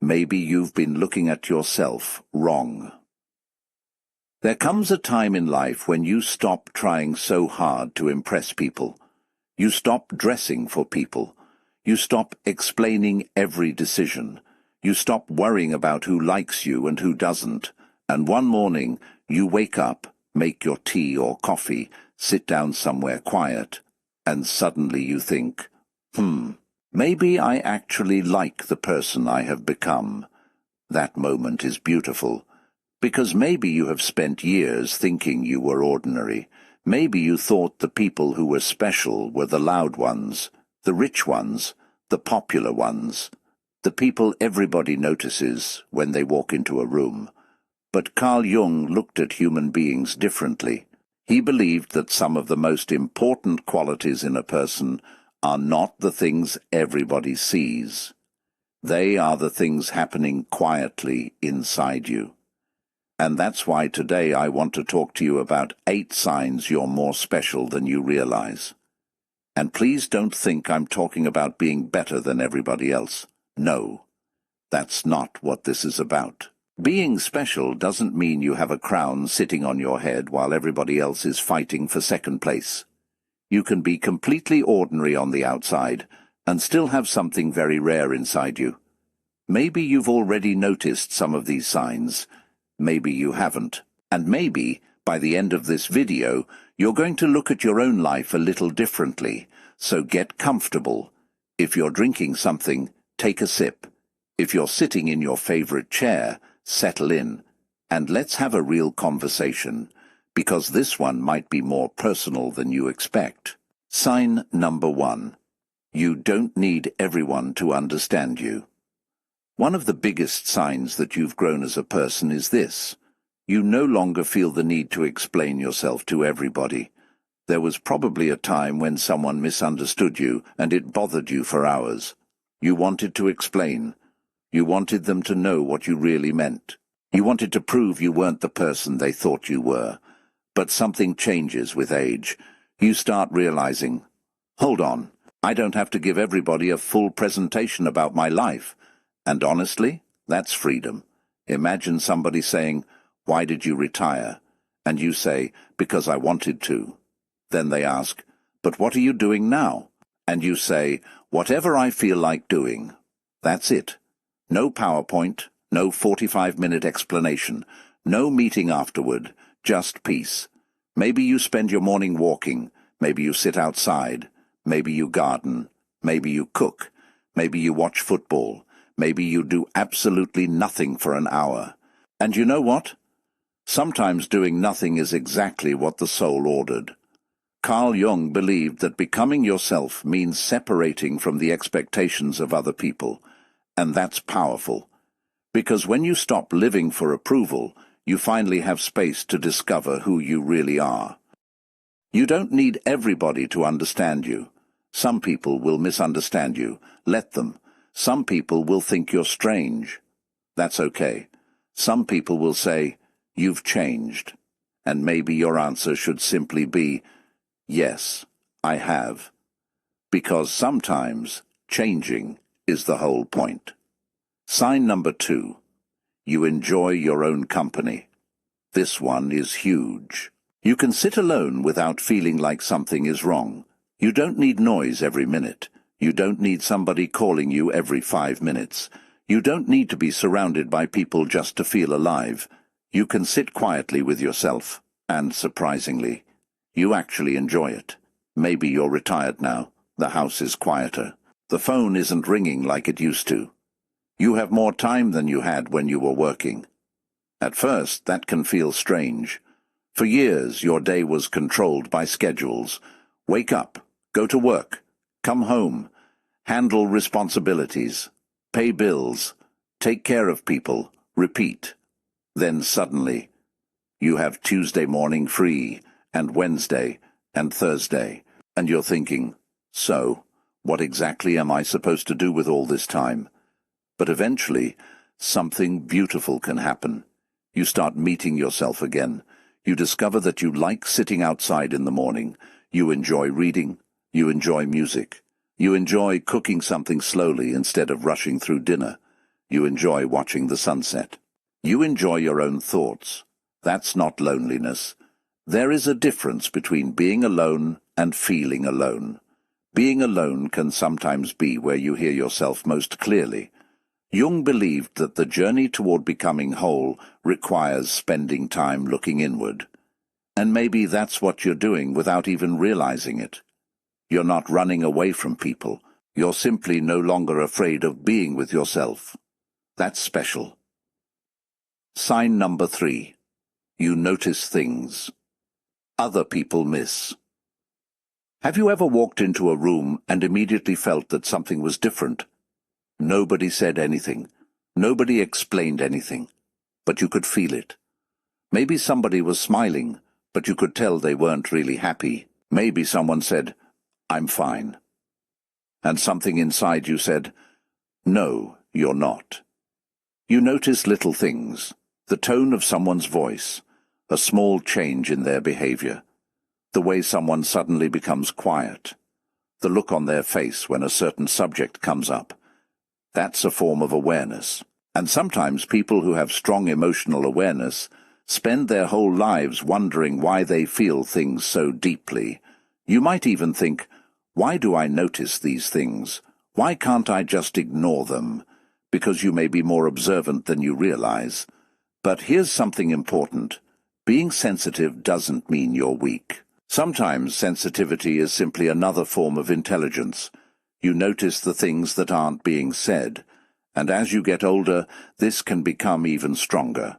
Maybe you've been looking at yourself wrong. There comes a time in life when you stop trying so hard to impress people. You stop dressing for people. You stop explaining every decision. You stop worrying about who likes you and who doesn't. And one morning, you wake up, make your tea or coffee, sit down somewhere quiet, and suddenly you think, maybe I actually like the person I have become. That moment is beautiful, because maybe you have spent years thinking you were ordinary. Maybe you thought the people who were special were the loud ones, the rich ones, the popular ones, the people everybody notices when they walk into a room. But Carl Jung looked at human beings differently. He believed that some of the most important qualities in a person are not the things everybody sees. They are the things happening quietly inside you. And that's why today I want to talk to you about 8 signs you're more special than you realize. And please don't think I'm talking about being better than everybody else. No, that's not what this is about. Being special doesn't mean you have a crown sitting on your head while everybody else is fighting for second place. You can be completely ordinary on the outside and still have something very rare inside you. Maybe you've already noticed some of these signs. Maybe you haven't. And maybe, by the end of this video, you're going to look at your own life a little differently. So get comfortable. If you're drinking something, take a sip. If you're sitting in your favorite chair, settle in, and let's have a real conversation, because this one might be more personal than you expect. Sign number 1. You don't need everyone to understand you. One of the biggest signs that you've grown as a person is this. You no longer feel the need to explain yourself to everybody. There was probably a time when someone misunderstood you and it bothered you for hours. You wanted to explain. You wanted them to know what you really meant. You wanted to prove you weren't the person they thought you were. But something changes with age. You start realizing, hold on, I don't have to give everybody a full presentation about my life. And honestly, that's freedom. Imagine somebody saying, "Why did you retire?" And you say, "Because I wanted to." Then they ask, "But what are you doing now?" And you say, "Whatever I feel like doing." That's it. No PowerPoint, no 45-minute explanation, no meeting afterward, just peace. Maybe you spend your morning walking, maybe you sit outside, maybe you garden, maybe you cook, maybe you watch football, maybe you do absolutely nothing for an hour. And you know what? Sometimes doing nothing is exactly what the soul ordered. Carl Jung believed that becoming yourself means separating from the expectations of other people. And that's powerful, because when you stop living for approval, you finally have space to discover who you really are. You don't need everybody to understand you. Some people will misunderstand you. Let them. Some people will think you're strange. That's okay. Some people will say, "You've changed." And maybe your answer should simply be, "Yes, I have." Because sometimes changing is the whole point. Sign number 2. You enjoy your own company. This one is huge. You can sit alone without feeling like something is wrong. You don't need noise every minute. You don't need somebody calling you every 5 minutes. You don't need to be surrounded by people just to feel alive. You can sit quietly with yourself, and surprisingly, you actually enjoy it. Maybe you're retired now. The house is quieter. The phone isn't ringing like it used to. You have more time than you had when you were working. At first, that can feel strange. For years, your day was controlled by schedules. Wake up, go to work, come home, handle responsibilities, pay bills, take care of people, repeat. Then suddenly, you have Tuesday morning free, and Wednesday, and Thursday, and you're thinking, so, what exactly am I supposed to do with all this time? But eventually, something beautiful can happen. You start meeting yourself again. You discover that you like sitting outside in the morning. You enjoy reading. You enjoy music. You enjoy cooking something slowly instead of rushing through dinner. You enjoy watching the sunset. You enjoy your own thoughts. That's not loneliness. There is a difference between being alone and feeling alone. Being alone can sometimes be where you hear yourself most clearly. Jung believed that the journey toward becoming whole requires spending time looking inward. And maybe that's what you're doing without even realizing it. You're not running away from people. You're simply no longer afraid of being with yourself. That's special. Sign number 3. You notice things other people miss. Have you ever walked into a room and immediately felt that something was different? Nobody said anything. Nobody explained anything. But you could feel it. Maybe somebody was smiling, but you could tell they weren't really happy. Maybe someone said, "I'm fine." And something inside you said, "No, you're not." You notice little things, the tone of someone's voice, a small change in their behavior, the way someone suddenly becomes quiet, the look on their face when a certain subject comes up. That's a form of awareness. And sometimes people who have strong emotional awareness spend their whole lives wondering why they feel things so deeply. You might even think, why do I notice these things? Why can't I just ignore them? Because you may be more observant than you realize. But here's something important. Being sensitive doesn't mean you're weak. Sometimes sensitivity is simply another form of intelligence. You notice the things that aren't being said. And as you get older, this can become even stronger.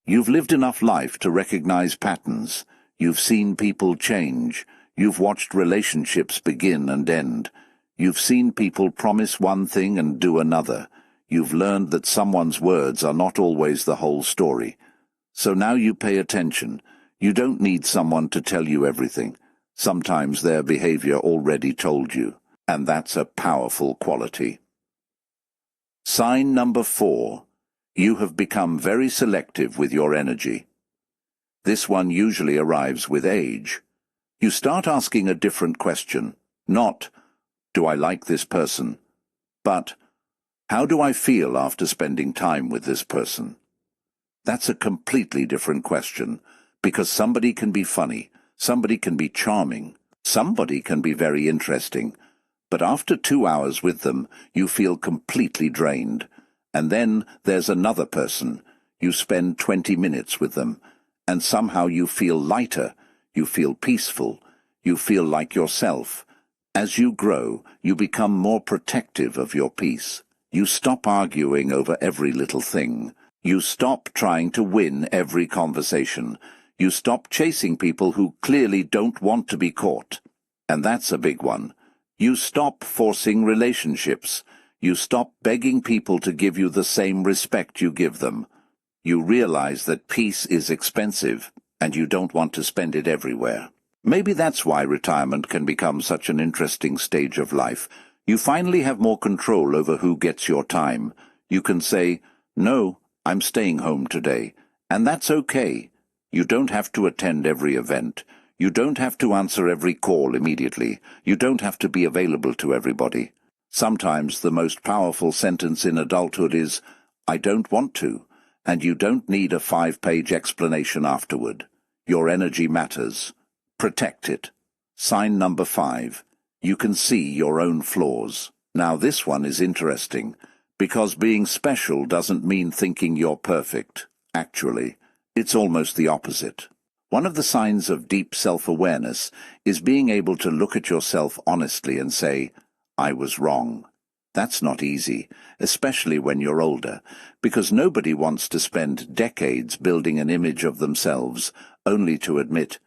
You've lived enough life to recognize patterns. You've seen people change. You've watched relationships begin and end. You've seen people promise one thing and do another. You've learned that someone's words are not always the whole story. So now you pay attention. You don't need someone to tell you everything. Sometimes their behavior already told you, and that's a powerful quality. Sign number 4. You have become very selective with your energy. This one usually arrives with age. You start asking a different question, not, "Do I like this person?" but, "How do I feel after spending time with this person?" That's a completely different question, because somebody can be funny, somebody can be charming, somebody can be very interesting, but after 2 hours with them, you feel completely drained. And then there's another person. You spend 20 minutes with them, and somehow you feel lighter, you feel peaceful, you feel like yourself. As you grow, you become more protective of your peace. You stop arguing over every little thing. You stop trying to win every conversation. You stop chasing people who clearly don't want to be caught. And that's a big one. You stop forcing relationships. You stop begging people to give you the same respect you give them. You realize that peace is expensive, and you don't want to spend it everywhere. Maybe that's why retirement can become such an interesting stage of life. You finally have more control over who gets your time. You can say, "No, I'm staying home today," and that's okay. You don't have to attend every event. You don't have to answer every call immediately. You don't have to be available to everybody. Sometimes the most powerful sentence in adulthood is, "I don't want to," and you don't need a 5-page explanation afterward. Your energy matters. Protect it. Sign number 5. You can see your own flaws. Now this one is interesting, because being special doesn't mean thinking you're perfect. Actually, it's almost the opposite. One of the signs of deep self-awareness is being able to look at yourself honestly and say, "I was wrong." That's not easy, especially when you're older, because nobody wants to spend decades building an image of themselves only to admit,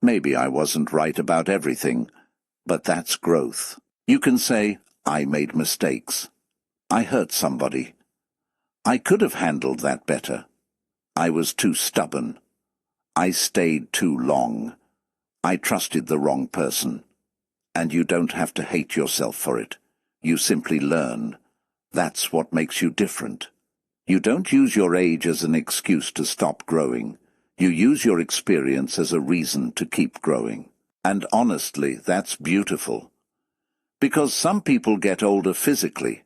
maybe I wasn't right about everything. But that's growth. You can say, "I made mistakes. I hurt somebody. I could have handled that better. I was too stubborn. I stayed too long. I trusted the wrong person." And you don't have to hate yourself for it. You simply learn. That's what makes you different. You don't use your age as an excuse to stop growing. You use your experience as a reason to keep growing. And honestly, that's beautiful. Because some people get older physically,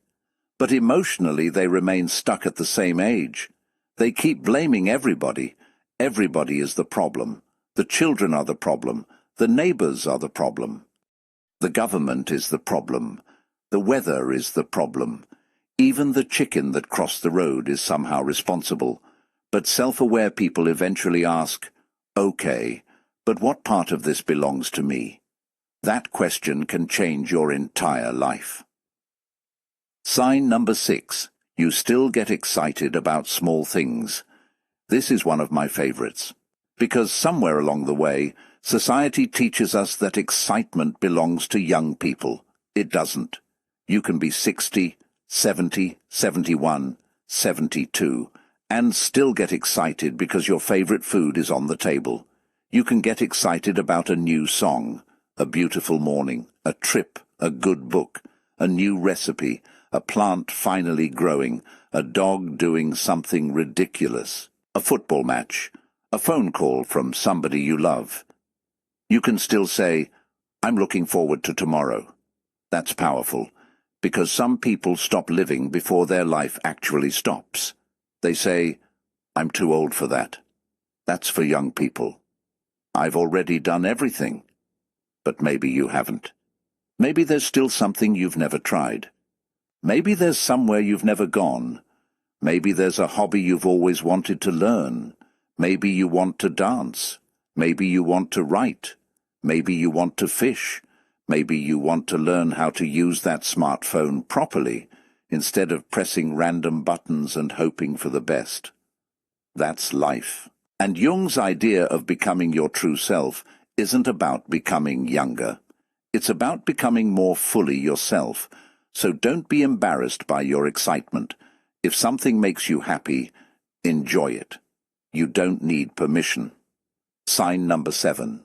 But emotionally they remain stuck at the same age. They keep blaming everybody. Everybody is the problem. The children are the problem. The neighbors are the problem. The government is the problem. The weather is the problem. Even the chicken that crossed the road is somehow responsible. But self-aware people eventually ask, okay, but what part of this belongs to me? That question can change your entire life. Sign number 6. You still get excited about small things. This is one of my favorites. Because somewhere along the way, society teaches us that excitement belongs to young people. It doesn't. You can be 60, 70, 71, 72, and still get excited because your favorite food is on the table. You can get excited about a new song, a beautiful morning, a trip, a good book, a new recipe, a plant finally growing, a dog doing something ridiculous, a football match, a phone call from somebody you love. You can still say, I'm looking forward to tomorrow. That's powerful, because some people stop living before their life actually stops. They say, I'm too old for that. That's for young people. I've already done everything. But maybe you haven't. Maybe there's still something you've never tried. Maybe there's somewhere you've never gone. Maybe there's a hobby you've always wanted to learn. Maybe you want to dance. Maybe you want to write. Maybe you want to fish. Maybe you want to learn how to use that smartphone properly, instead of pressing random buttons and hoping for the best. That's life. And Jung's idea of becoming your true self isn't about becoming younger. It's about becoming more fully yourself. So don't be embarrassed by your excitement. If something makes you happy, enjoy it. You don't need permission. Sign number 7.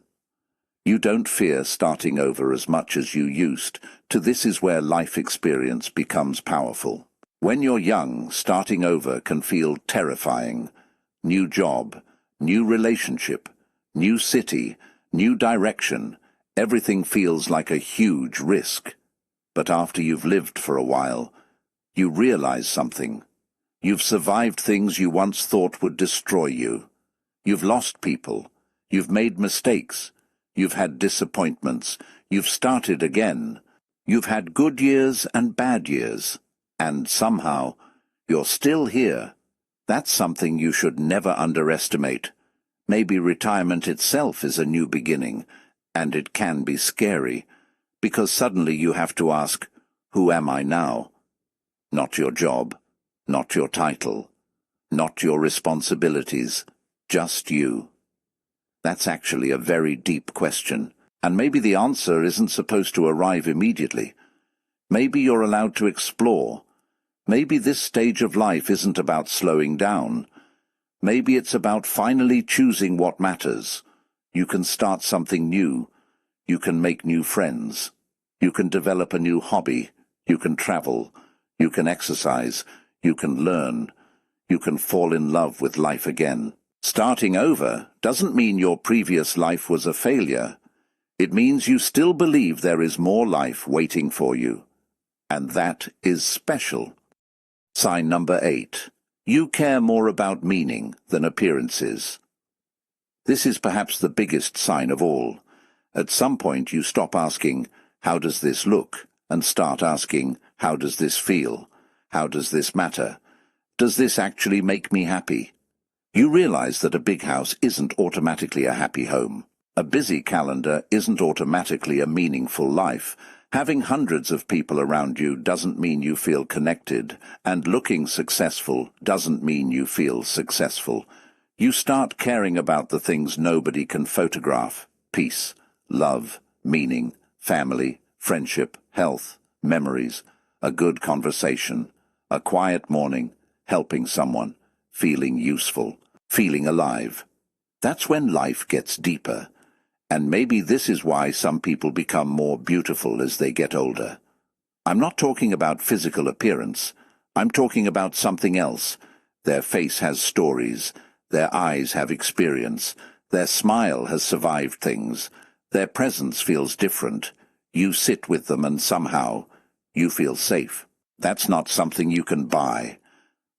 You don't fear starting over as much as you used to. This is where life experience becomes powerful. When you're young, starting over can feel terrifying. New job, new relationship, new city, new direction. Everything feels like a huge risk. But after you've lived for a while, you realize something. You've survived things you once thought would destroy you. You've lost people. You've made mistakes. You've had disappointments. You've started again. You've had good years and bad years. And somehow, you're still here. That's something you should never underestimate. Maybe retirement itself is a new beginning, and it can be scary, because suddenly you have to ask, who am I now? Not your job, not your title, not your responsibilities, just you. That's actually a very deep question, and maybe the answer isn't supposed to arrive immediately. Maybe you're allowed to explore. Maybe this stage of life isn't about slowing down. Maybe it's about finally choosing what matters. You can start something new. You can make new friends. You can develop a new hobby. You can travel. You can exercise. You can learn. You can fall in love with life again. Starting over doesn't mean your previous life was a failure. It means you still believe there is more life waiting for you. And that is special. Sign number 8. You care more about meaning than appearances. This is perhaps the biggest sign of all. At some point you stop asking, how does this look? And start asking, how does this feel? How does this matter? Does this actually make me happy? You realize that a big house isn't automatically a happy home. A busy calendar isn't automatically a meaningful life. Having hundreds of people around you doesn't mean you feel connected, and looking successful doesn't mean you feel successful. You start caring about the things nobody can photograph: peace, love, meaning, family, friendship, health, memories, a good conversation, a quiet morning, helping someone, feeling useful, feeling alive. That's when life gets deeper. And maybe this is why some people become more beautiful as they get older. I'm not talking about physical appearance. I'm talking about something else. Their face has stories. Their eyes have experience. Their smile has survived things. Their presence feels different. You sit with them and somehow you feel safe. That's not something you can buy.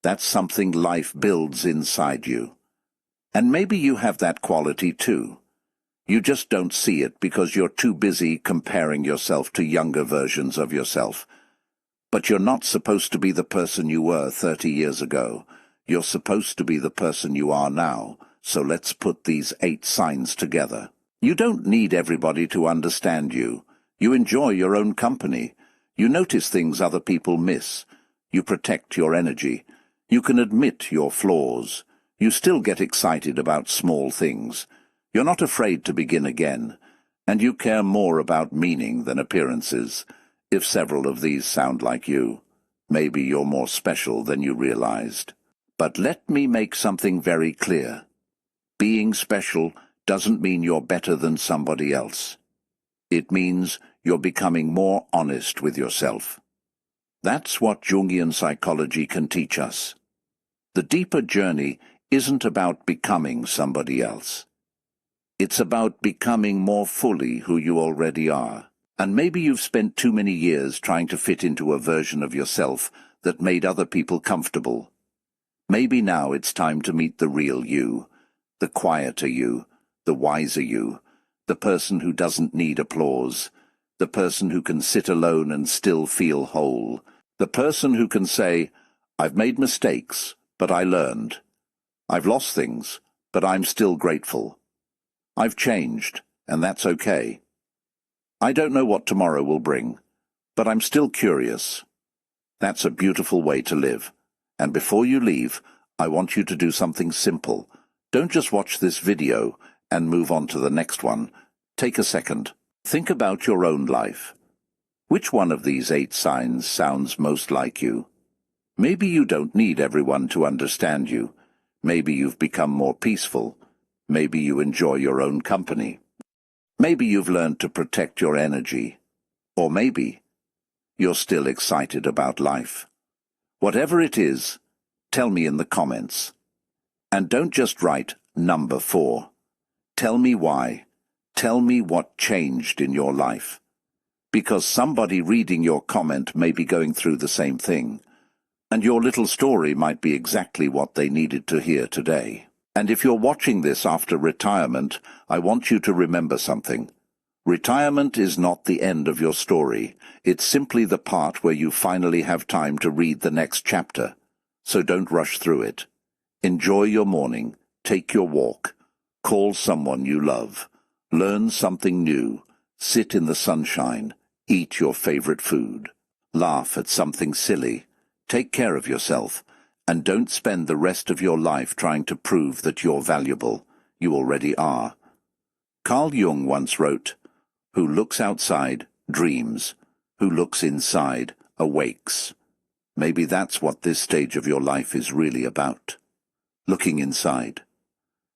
That's something life builds inside you. And maybe you have that quality too. You just don't see it because you're too busy comparing yourself to younger versions of yourself. But you're not supposed to be the person you were 30 years ago. You're supposed to be the person you are now. So let's put these 8 signs together. You don't need everybody to understand you. You enjoy your own company. You notice things other people miss. You protect your energy. You can admit your flaws. You still get excited about small things. You're not afraid to begin again. And you care more about meaning than appearances. If several of these sound like you, maybe you're more special than you realized. But let me make something very clear. Being special doesn't mean you're better than somebody else. It means you're becoming more honest with yourself. That's what Jungian psychology can teach us. The deeper journey isn't about becoming somebody else. It's about becoming more fully who you already are. And maybe you've spent too many years trying to fit into a version of yourself that made other people comfortable. Maybe now it's time to meet the real you, the quieter you, the wiser you, the person who doesn't need applause, the person who can sit alone and still feel whole, the person who can say, I've made mistakes, but I learned. I've lost things, but I'm still grateful. I've changed, and that's okay. I don't know what tomorrow will bring, but I'm still curious. That's a beautiful way to live. And before you leave, I want you to do something simple. Don't just watch this video and move on to the next one. Take a second. Think about your own life. Which one of these 8 signs sounds most like you? Maybe you don't need everyone to understand you. Maybe you've become more peaceful. Maybe you enjoy your own company. Maybe you've learned to protect your energy. Or maybe you're still excited about life. Whatever it is, tell me in the comments. And don't just write number 4. Tell me why. Tell me what changed in your life. Because somebody reading your comment may be going through the same thing. And your little story might be exactly what they needed to hear today. And if you're watching this after retirement, I want you to remember something. Retirement is not the end of your story. It's simply the part where you finally have time to read the next chapter. So don't rush through it. Enjoy your morning. Take your walk. Call someone you love. Learn something new. Sit in the sunshine. Eat your favorite food. Laugh at something silly. Take care of yourself. And don't spend the rest of your life trying to prove that you're valuable. You already are. Carl Jung once wrote, "Who looks outside, dreams. Who looks inside, awakes." Maybe that's what this stage of your life is really about. Looking inside.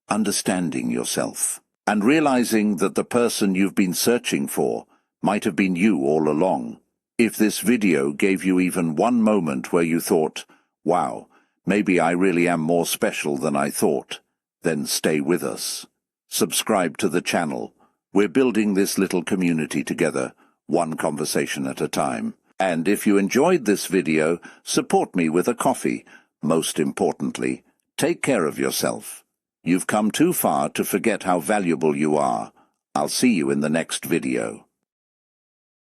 Understanding yourself. And realizing that the person you've been searching for might have been you all along. If this video gave you even one moment where you thought, wow, maybe I really am more special than I thought, then stay with us. Subscribe to the channel. We're building this little community together, one conversation at a time. And if you enjoyed this video, support me with a coffee. Most importantly, take care of yourself. You've come too far to forget how valuable you are. I'll see you in the next video.